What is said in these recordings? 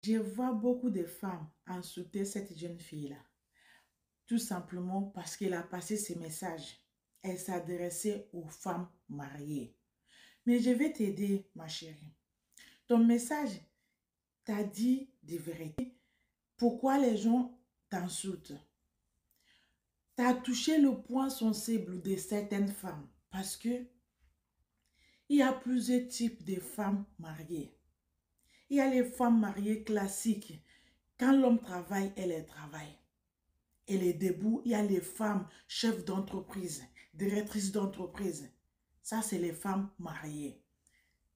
Je vois beaucoup de femmes insulter cette jeune fille-là, tout simplement parce qu'elle a passé ses messages. Elle s'adressait aux femmes mariées. Mais je vais t'aider, ma chérie. Ton message t'a dit des vérités. Pourquoi les gens t'insultent? T'as touché le point sensible de certaines femmes parce que il y a plusieurs types de femmes mariées. Il y a les femmes mariées classiques. Quand l'homme travaille, elle travaille. Elle est debout. Il y a les femmes chefs d'entreprise, directrices d'entreprise. Ça, c'est les femmes mariées.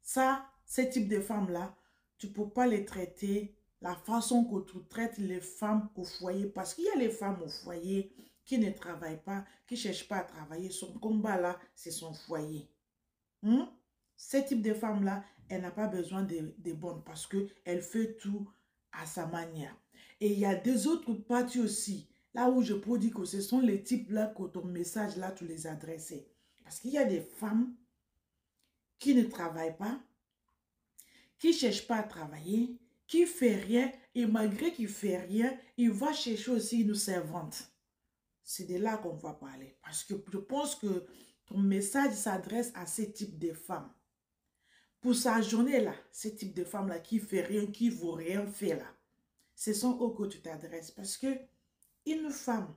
Ça, ce type de femmes-là, tu ne peux pas les traiter la façon que tu traites les femmes au foyer. Parce qu'il y a les femmes au foyer qui ne travaillent pas, qui ne cherchent pas à travailler. Son combat là, c'est son foyer. Ce type de femme-là, elle n'a pas besoin de bonnes parce qu'elle fait tout à sa manière. Et il y a des autres parties aussi, là où je peux dire que ce sont les types-là que ton message-là, tu les adressais. Parce qu'il y a des femmes qui ne travaillent pas, qui ne cherchent pas à travailler, qui ne font rien, et malgré qu'il ne fait rien, il va chercher aussi une servante. C'est de là qu'on va parler. Parce que je pense que ton message s'adresse à ce type de femmes. Pour sa journée-là, ce type de femme-là qui fait rien, qui ne vaut rien faire là, ce sont eux que tu t'adresses. Parce que une femme,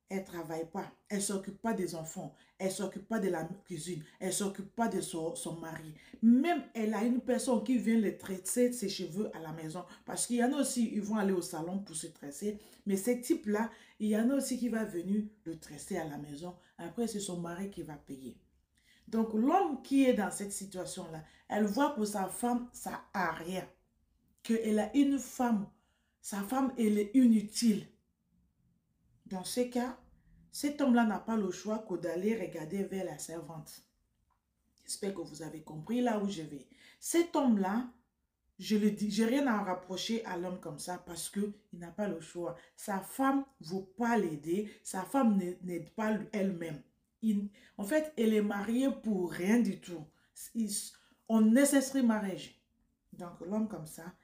elle ne travaille pas, elle ne s'occupe pas des enfants, elle ne s'occupe pas de la cuisine, elle ne s'occupe pas de son mari. Même elle a une personne qui vient le tresser ses cheveux à la maison. Parce qu'il y en a aussi, ils vont aller au salon pour se tresser. Mais ce type-là, il y en a aussi qui va venir le tresser à la maison. Après, c'est son mari qui va payer. Donc, l'homme qui est dans cette situation-là, elle voit que sa femme, ça n'a rien. Qu'elle a une femme. Sa femme, elle est inutile. Dans ce cas, cet homme-là n'a pas le choix que d'aller regarder vers la servante. J'espère que vous avez compris là où je vais. Cet homme-là, je le dis, j'ai rien à rapprocher à l'homme comme ça parce qu'il n'a pas le choix. Sa femme ne veut pas l'aider. Sa femme n'aide pas elle-même. En fait, elle est mariée pour rien du tout. On nécessite mariage. Donc, l'homme comme ça,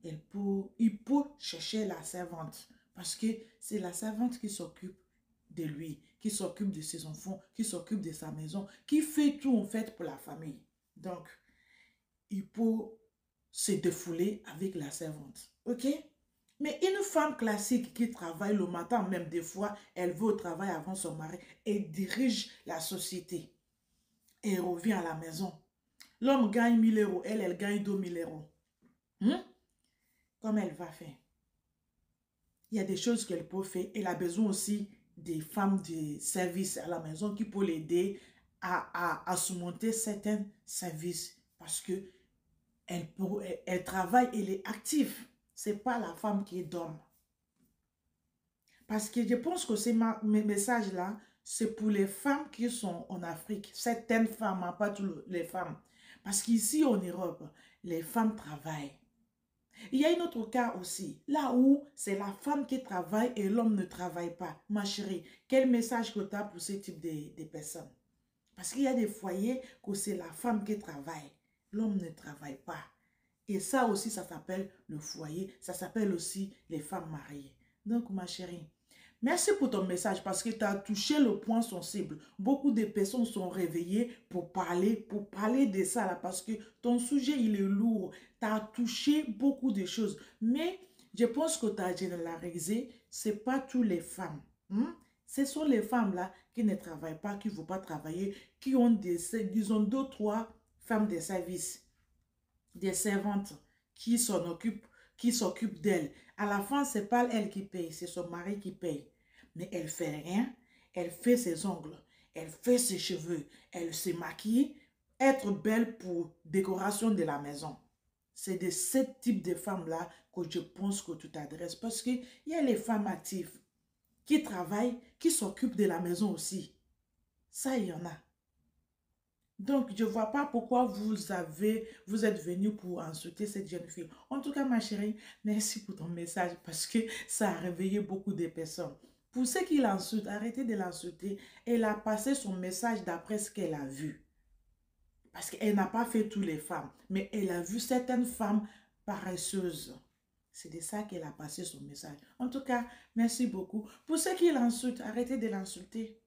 il peut chercher la servante. Parce que c'est la servante qui s'occupe de lui, qui s'occupe de ses enfants, qui s'occupe de sa maison, qui fait tout en fait pour la famille. Donc, il peut se défouler avec la servante. Ok? Mais une femme classique qui travaille le matin, même des fois, elle va au travail avant son mari et dirige la société. Et elle revient à la maison. L'homme gagne 1000 euros, elle gagne 2000 euros. Comme elle va faire? Il y a des choses qu'elle peut faire. Elle a besoin aussi des femmes de service à la maison qui peuvent l'aider à surmonter certains services. Parce que elle travaille, elle est active. Ce n'est pas la femme qui est d'homme. Parce que je pense que ces messages-là, c'est pour les femmes qui sont en Afrique. Certaines femmes, hein, pas toutes les femmes. Parce qu'ici en Europe, les femmes travaillent. Il y a un autre cas aussi, là où c'est la femme qui travaille et l'homme ne travaille pas. Ma chérie, quel message que tu as pour ce type de personnes? Parce qu'il y a des foyers où c'est la femme qui travaille, l'homme ne travaille pas. Et ça aussi, ça s'appelle le foyer, ça s'appelle aussi les femmes mariées. Donc, ma chérie, merci pour ton message parce que tu as touché le point sensible. Beaucoup de personnes sont réveillées pour parler de ça là, parce que ton sujet, il est lourd. Tu as touché beaucoup de choses. Mais je pense que tu as généralisé, ce n'est pas toutes les femmes. Ce sont les femmes là qui ne travaillent pas, qui ne vont pas travailler, qui ont disons, deux, trois femmes de service, des servantes qui s'en occupent, qui s'occupent d'elle. À la fin, ce n'est pas elle qui paye, c'est son mari qui paye. Mais elle ne fait rien, elle fait ses ongles, elle fait ses cheveux, elle se maquille, être belle pour décoration de la maison. C'est de ce type de femmes-là que je pense que tu t'adresses. Parce qu'il y a les femmes actives qui travaillent, qui s'occupent de la maison aussi. Ça, il y en a. Donc, je ne vois pas pourquoi vous êtes venu pour insulter cette jeune fille. En tout cas, ma chérie, merci pour ton message parce que ça a réveillé beaucoup de personnes. Pour ceux qui l'insultent, arrêtez de l'insulter. Elle a passé son message d'après ce qu'elle a vu. Parce qu'elle n'a pas fait toutes les femmes, mais elle a vu certaines femmes paresseuses. C'est de ça qu'elle a passé son message. En tout cas, merci beaucoup. Pour ceux qui l'insultent, arrêtez de l'insulter.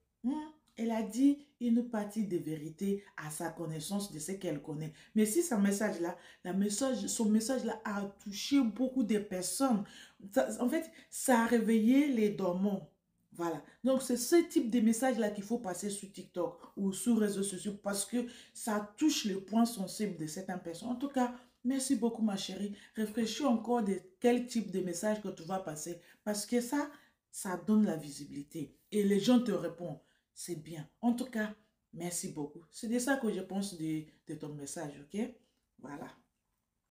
Elle a dit une partie de vérité à sa connaissance de ce qu'elle connaît. Mais si son message-là, son message-là a touché beaucoup de personnes, en fait, ça a réveillé les dormants. Voilà. Donc, c'est ce type de message-là qu'il faut passer sur TikTok ou sur les réseaux sociaux parce que ça touche le point sensible de certaines personnes. En tout cas, merci beaucoup, ma chérie. Réfléchis encore de quel type de message que tu vas passer parce que ça donne la visibilité et les gens te répondent. C'est bien. En tout cas, merci beaucoup. C'est de ça que je pense de ton message, ok? Voilà.